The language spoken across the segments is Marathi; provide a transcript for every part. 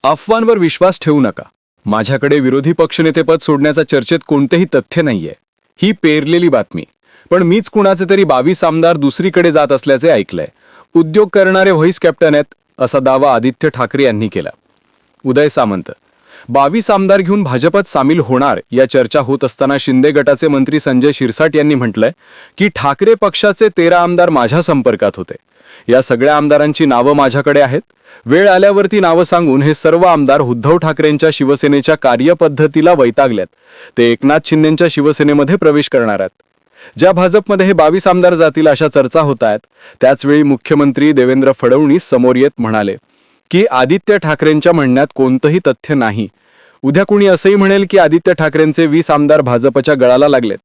अफवांवर विश्वास ठेवू नका. माझ्याकडे विरोधी पक्षनेतेपद सोडण्याचा चर्चेत कोणतेही तथ्य नाहीये. ही पेरलेली बातमी. पण मीच कुणाचे तरी 22 आमदार दुसरीकडे जात असल्याचे ऐकलंय. उद्योग करणारे व्हाईस कॅप्टन आहेत असा दावा आदित्य ठाकरे यांनी केला. उदय सामंत 22 आमदार घेऊन भाजपात सामील होणार या चर्चा होत असताना शिंदे गटाचे मंत्री संजय शिरसाट यांनी म्हटलंय की ठाकरे पक्षाचे 13 आमदार माझ्या संपर्कात होते. या सगळ्या आमदारांची नावं माझ्याकडे आहेत. वेळ आल्यावरती नावं सांगून हे सर्व आमदार उद्धव ठाकरेंच्या शिवसेनेच्या कार्यपद्धतीला वैतागल्यात. ते एकनाथ शिंदेंच्या शिवसेनेमध्ये प्रवेश करणार आहेत. ज्या भाजपमध्ये हे 22 आमदार जातील अशा चर्चा होत आहेत. त्याचवेळी मुख्यमंत्री देवेंद्र फडणवीस समोर येत म्हणाले की आदित्य ठाकरेंच्या म्हणण्यात कोणतंही तथ्य नाही. उद्या कुणी असंही म्हणेल की आदित्य ठाकरेंचे 20 आमदार भाजपच्या गळाला लागलेत.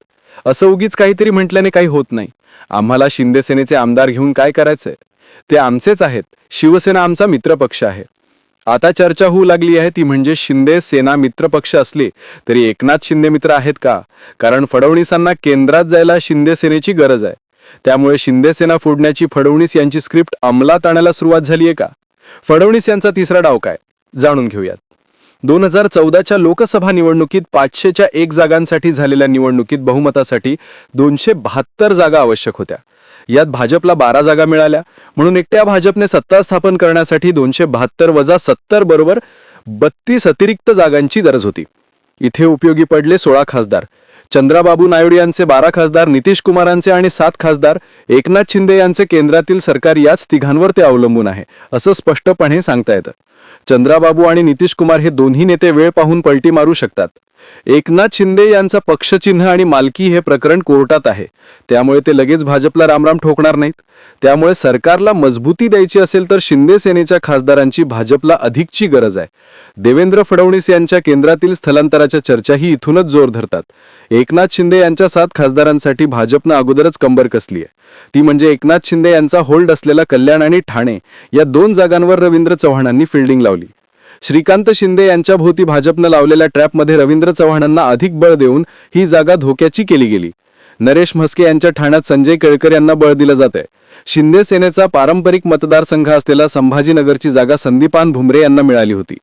असं उगीच काहीतरी म्हटल्याने काही होत नाही. आम्हाला शिंदे सेनेचे आमदार घेऊन काय करायचंय? ते आमचेच आहेत. शिवसेना आमचा मित्रपक्ष आहे. आता चर्चा होऊ लागली आहे ती म्हणजे शिंदे सेना मित्रपक्ष असली तरी एकनाथ शिंदे मित्र आहेत का? कारण फडणवीसांना केंद्रात जायला शिंदे सेनेची गरज आहे. त्यामुळे शिंदे सेना फोडण्याची फडणवीस यांची स्क्रिप्ट अंमलात आणायला सुरुवात झाली आहे का? फडणवीस यांचा तिसरा डाव काय जाणून घेऊयात. 2014च्या लोकसभा निवडणुकीत 500च्या 1 जागांसाठी झालेल्या निवडणुकीत बहुमतासाठी 272 जागा आवश्यक होत्या. यात भाजपला 12 जागा मिळाल्या. म्हणून एकट्या भाजपने सत्ता स्थापन करण्यासाठी 272 वजा 70 बरोबर 32 अतिरिक्त जागांची गरज होती. इथे उपयोगी पडले 16 खासदार. चंद्राबाबू नायडू यांचे 12 खासदार, नितीश कुमारांचे आणि 7 खासदार, एकनाथ शिंदे यांचे केंद्रातील सरकार याच तिघांवर ते अवलंबून आहे असं स्पष्टपणे सांगता येतं. चंद्राबाबू आणि नितीश कुमार हे दोन्ही नेते वेळ पाहून पलटी मारू शकतात. एकनाथ शिंदे यांचा पक्षचिन्ह आणि मालकी हे प्रकरण कोर्टात आहे. त्यामुळे ते लगेच भाजपला रामराम ठोकणार नाहीत. त्यामुळे सरकारला मजबूती द्यायची असेल तर शिंदे सेनेच्या खासदारांची भाजपला अधिकची गरज आहे. देवेंद्र फडणवीस यांच्या केंद्रातील स्थलांतराच्या चर्चाही इथूनच जोर धरतात. एकनाथ शिंदे यांच्या 7 खासदारांसाठी भाजपनं अगोदरच कंबर कसली आहे. ती म्हणजे एकनाथ शिंदे यांचा होल्ड असलेला कल्याण आणि ठाणे या 2 जागांवर रवींद्र चव्हाणांनी फिल्डिंग लावली. श्रीकांत शिंदे यांच्या भोवती भाजपनं लावलेल्या ट्रॅपमध्ये रवींद्र चव्हाणांना अधिक बळ देऊन ही जागा धोक्याची केली गेली. नरेश म्हस्के यांच्या ठाण्यात संजय केळकर यांना बळ दिलं जातंय. शिंदे सेनेचा पारंपरिक मतदारसंघ असलेला संभाजीनगरची जागा संदीपान भुमरे यांना मिळाली होती.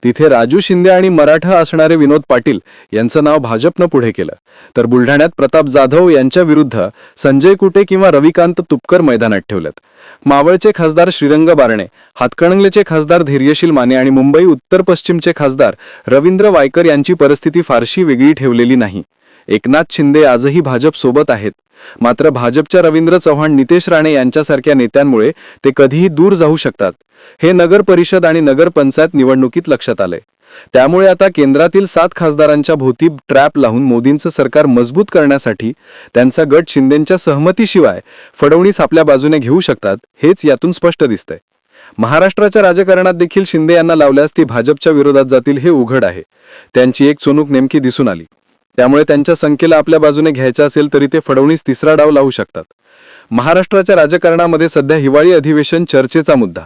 तिथे राजू शिंदे आणि मराठा असणारे विनोद पाटील यांचं नाव भाजपनं पुढे केलं. तर बुलढाण्यात प्रताप जाधव यांच्या विरुद्ध संजय कुटे किंवा रविकांत तुपकर मैदानात ठेवलेत. मावळचे खासदार श्रीरंग बारणे, हातकणंगलेचे खासदार धैर्यशील माने आणि मुंबई उत्तर पश्चिमचे खासदार रवींद्र वायकर यांची परिस्थिती फारशी वेगळी ठेवलेली नाही. एकनाथ शिंदे आजही भाजप सोबत आहेत. मात्र भाजपच्या रवींद्र चव्हाण, नितेश राणे यांच्यासारख्या नेत्यांमुळे ते कधीही दूर जाऊ शकतात. हे नगर परिषद आणि नगर पंचायत निवडणुकीत लक्षात आलंय. त्यामुळे आता केंद्रातील 7 खासदारांच्या भोवती ट्रॅप लावून मोदींचं सरकार मजबूत करण्यासाठी त्यांचा गट शिंदेंच्या सहमतीशिवाय फडणवीस आपल्या बाजूने घेऊ शकतात हेच यातून स्पष्ट दिसतंय. महाराष्ट्राच्या राजकारणात देखील शिंदे यांना लावल्यास ती भाजपच्या विरोधात जातील हे उघड आहे. त्यांची एक चुणूक नेमकी दिसून आली. त्यामुळे त्यांच्या संख्येला आपल्या बाजूने घ्यायचं असेल तरी ते फडणवीस तिसरा डाव लावू शकतात. महाराष्ट्राच्या राजकारणामध्ये सध्या हिवाळी अधिवेशन चर्चेचा मुद्दा.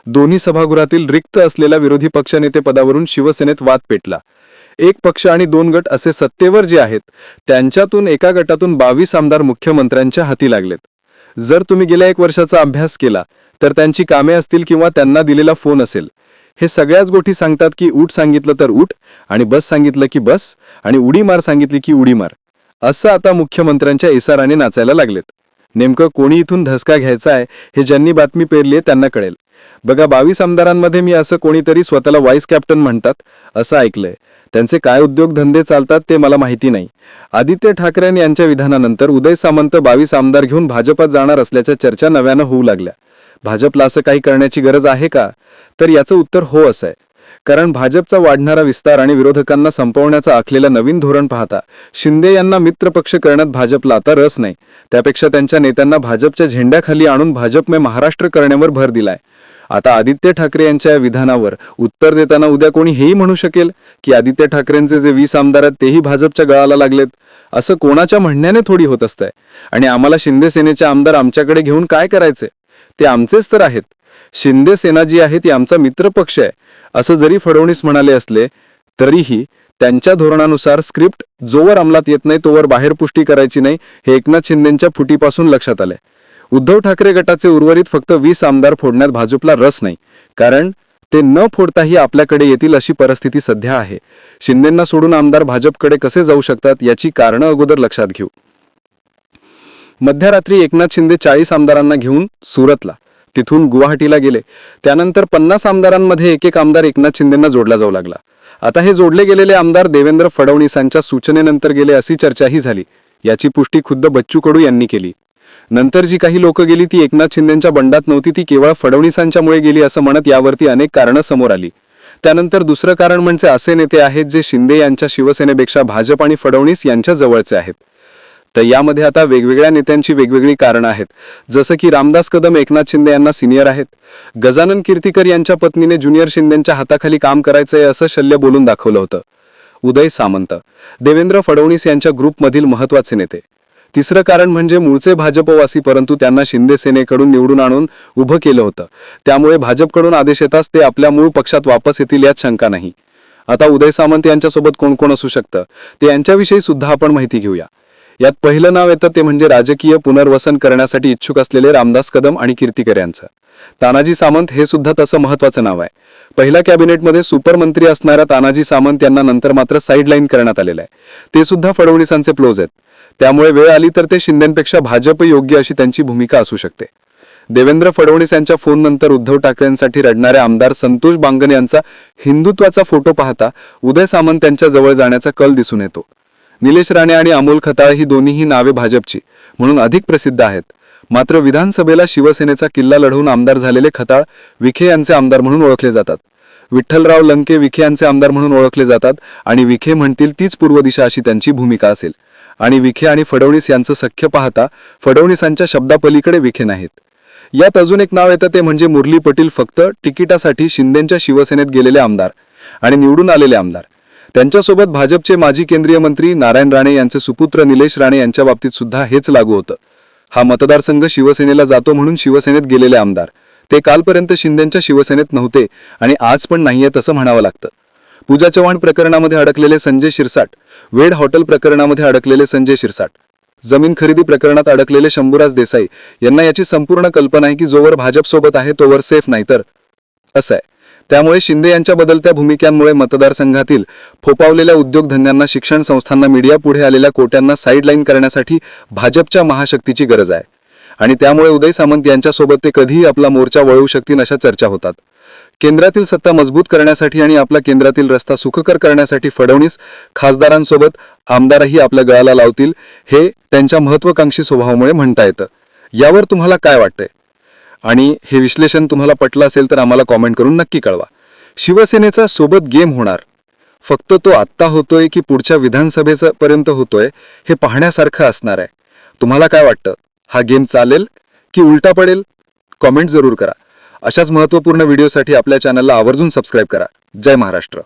दोन्ही सभागृहातील रिक्त असलेल्या विरोधी पक्षनेते पदावरून शिवसेनेत वाद पेटला. एक पक्ष आणि 2 गट असे सत्तेवर जे आहेत त्यांच्यातून एका गटातून 22 आमदार मुख्यमंत्र्यांच्या हाती लागलेत. जर तुम्ही गेल्या 1 वर्षाचा अभ्यास केला तर त्यांची कामे असतील किंवा त्यांना दिलेला फोन असेल, हे सगळ्याच गोष्टी सांगतात की उठ सांगितलं तर उठ आणि बस सांगितलं की बस आणि उडी मार सांगितली की उडी मार. असं आता मुख्यमंत्र्यांच्या इशाराने नाचायला लागलेत. नेमकं कोणी इथून धसका घ्यायचा आहे हे ज्यांनी बातमी पेरली त्यांना कळेल. बघा, 22 आमदारांमध्ये मी असं कोणीतरी स्वतःला व्हाईस कॅप्टन म्हणतात असं ऐकलंय. त्यांचे काय उद्योगधंदे चालतात ते मला माहिती नाही. आदित्य ठाकरे यांच्या विधानानंतर उदय सामंत 22 आमदार घेऊन भाजपात जाणार असल्याच्या चर्चा नव्यानं होऊ लागल्या. भाजपला असं काही करण्याची गरज आहे का? तर याचं उत्तर हो असं आहे. कारण भाजपचा वाढणारा विस्तार आणि विरोधकांना संपवण्याचा आखलेला नवीन धोरण पाहता शिंदे यांना मित्रपक्ष करण्यात भाजपला आता रस नाही. त्यापेक्षा त्यांच्या नेत्यांना भाजपच्या झेंड्याखाली आणून भाजपने महाराष्ट्र करण्यावर भर दिलाय. आता आदित्य ठाकरे यांच्या या विधानावर उत्तर देताना उद्या कोणी हेही म्हणू शकेल की आदित्य ठाकरेंचे जे 20 आमदार आहेत तेही भाजपच्या गळाला लागलेत. असं कोणाच्या म्हणण्याने थोडी होत असतंय. आणि आम्हाला शिंदे सेनेचे आमदार आमच्याकडे घेऊन काय करायचे? ते आमचेच तर आहेत. शिंदे सेना जी आहे ती आमचा मित्रपक्ष आहे असं जरी फडणवीस म्हणाले असले तरीही त्यांच्या धोरणानुसार स्क्रिप्ट जोवर अंमलात येत नाही तोवर बाहेर पुष्टी करायची नाही हे एकनाथ शिंदेंच्या फुटीपासून लक्षात आलंय. उद्धव ठाकरे गटाचे उर्वरित फक्त 20 आमदार फोडण्यात भाजपला रस नाही. कारण ते न फोडताही आपल्याकडे येतील अशी परिस्थिती सध्या आहे. शिंदेंना सोडून आमदार भाजपकडे कसे जाऊ शकतात याची कारणं अगोदर लक्षात घेऊ. मध्यरात्री एकनाथ शिंदे 40 आमदारांना घेऊन सुरतला, तिथून गुवाहाटीला गेले. त्यानंतर 50 आमदारांमध्ये एक आमदार एकनाथ शिंदेंना जोडला जाऊ लागला. आता हे जोडले गेलेले आमदार देवेंद्र फडणवीसांच्या सूचनेनंतर गेले अशी चर्चाही झाली. याची पुष्टी खुद्द बच्चू कडू यांनी केली. नंतर जी काही लोक गेली ती एकनाथ शिंदेंच्या बंडात नव्हती, ती केवळ फडणवीसांच्यामुळे गेली असं म्हणत यावरती अनेक कारणं समोर आली. त्यानंतर दुसरं कारण म्हणजे असे नेते आहेत जे शिंदे यांच्या शिवसेनेपेक्षा भाजप आणि फडणवीस यांच्या जवळचे आहेत. तर यामध्ये आता वेगवेगळ्या नेत्यांची वेगवेगळी कारणं आहेत. जसं की रामदास कदम एकनाथ शिंदे यांना सिनियर आहेत. गजानन कीर्तिकर यांच्या पत्नीने ज्युनियर शिंदेंच्या हाताखाली काम करायचंय असं शल्य बोलून दाखवलं होतं. उदय सामंत, देवेंद्र फडणवीस यांच्या ग्रुपमधील महत्त्वाचे नेते. तिसरं कारण म्हणजे मूळचे भाजपवासी, परंतु त्यांना शिंदे सेनेकडून निवडून आणून उभं केलं होतं. त्यामुळे भाजपकडून आदेश येताच ते आपल्या मूळ पक्षात वापस येतील यात शंका नाही. आता उदय सामंत यांच्यासोबत कोण कोण असू शकतं ते यांच्याविषयी सुद्धा आपण माहिती घेऊया. यात पहिलं नाव येतं ते म्हणजे राजकीय पुनर्वसन करण्यासाठी इच्छुक असलेले रामदास कदम आणि कीर्तिकर यांचं. तानाजी सामंत हे सुद्धा तसं महत्त्वाचं नाव आहे. पहिल्या कॅबिनेटमध्ये सुपरमंत्री असणाऱ्या तानाजी सामंत यांना नंतर मात्र साईडलाईन करण्यात आलेलं आहे. ते सुद्धा फडणवीसांचे क्लोज आहेत. त्यामुळे वेळ आली तर ते शिंदेंपेक्षा भाजप योग्य अशी त्यांची भूमिका असू शकते. देवेंद्र फडणवीस यांच्या फोननंतर उद्धव ठाकरेंसाठी रडणारे आमदार संतोष बांगन यांचा हिंदुत्वाचा फोटो पाहता उदय सामंत यांच्या जवळ जाण्याचा कल दिसून येतो. निलेश राणे आणि अमोल खताळ ही दोन्हीही नावे भाजपची म्हणून अधिक प्रसिद्ध आहेत. मात्र विधानसभेला शिवसेनेचा किल्ला लढवून आमदार झालेले खताळ विखे यांचे आमदार म्हणून ओळखले जातात. विठ्ठलराव लंके विखे यांचे आमदार म्हणून ओळखले जातात आणि विखे म्हणतील तीच पूर्व दिशा अशी त्यांची भूमिका असेल. आणि विखे आणि फडणवीस यांचं सख्य पाहता फडणवीसांच्या शब्दापलीकडे विखे नाहीत. यात अजून एक नाव येतं ते म्हणजे मुरली पटेल, फक्त तिकिटासाठी शिंदेंच्या शिवसेनेत गेलेले आमदार आणि निवडून आलेले आमदार. त्यांच्यासोबत भाजपचे माजी केंद्रीय मंत्री नारायण राणे यांचे सुपुत्र निलेश राणे यांच्या बाबतीत सुद्धा हेच लागू होतं. हा मतदारसंघ शिवसेनेला जातो म्हणून शिवसेनेत गेलेले आमदार ते कालपर्यंत शिंदेंच्या शिवसेनेत नव्हते आणि आज पण नाहीयेत असं म्हणावं लागतं. पूजा चव्हाण प्रकरणामध्ये अडकलेले संजय शिरसाट, वेड हॉटेल प्रकरणामध्ये अडकलेले संजय शिरसाट, जमीन खरेदी प्रकरणात अडकलेले शंभूराज देसाई यांना याची संपूर्ण कल्पना आहे की जोवर भाजपसोबत आहे तोवर सेफ नाही तर असं आहे. त्यामुळे शिंदे यांच्या बदलत्या भूमिकांमुळे मतदारसंघातील फोपावलेल्या उद्योगधंद्यांना, शिक्षण संस्थांना, मीडिया पुढे आलेल्या कोट्यांना साईडलाईन करण्यासाठी भाजपच्या महाशक्तीची गरज आहे. आणि त्यामुळे उदय सामंत यांच्यासोबत ते कधीही आपला मोर्चा वळवू शकतील अशा चर्चा होतात. केंद्रातील सत्ता मजबूत करण्यासाठी आणि आपला केंद्रातील रस्ता सुखकर करण्यासाठी फडणवीस खासदारांसोबत आमदारही आपल्या गळाला लावतील हे त्यांच्या महत्त्वाकांक्षी स्वभावामुळे म्हणता येतं. यावर तुम्हाला काय वाटतंय आणि हे विश्लेषण तुम्हाला पटलं असेल तर आम्हाला कॉमेंट करून नक्की कळवा. शिवसेनेचा सोबत गेम होणार, फक्त तो आत्ता होतोय की पुढच्या विधानसभेचा पर्यंत होतोय हे पाहण्यासारखं असणार आहे. तुम्हाला काय वाटतं, हा गेम चालेल की उलटा पडेल? कॉमेंट जरूर करा. अशाच महत्त्वपूर्ण व्हिडिओसाठी आपल्या चॅनलला आवर्जून सबस्क्राईब करा. जय महाराष्ट्र.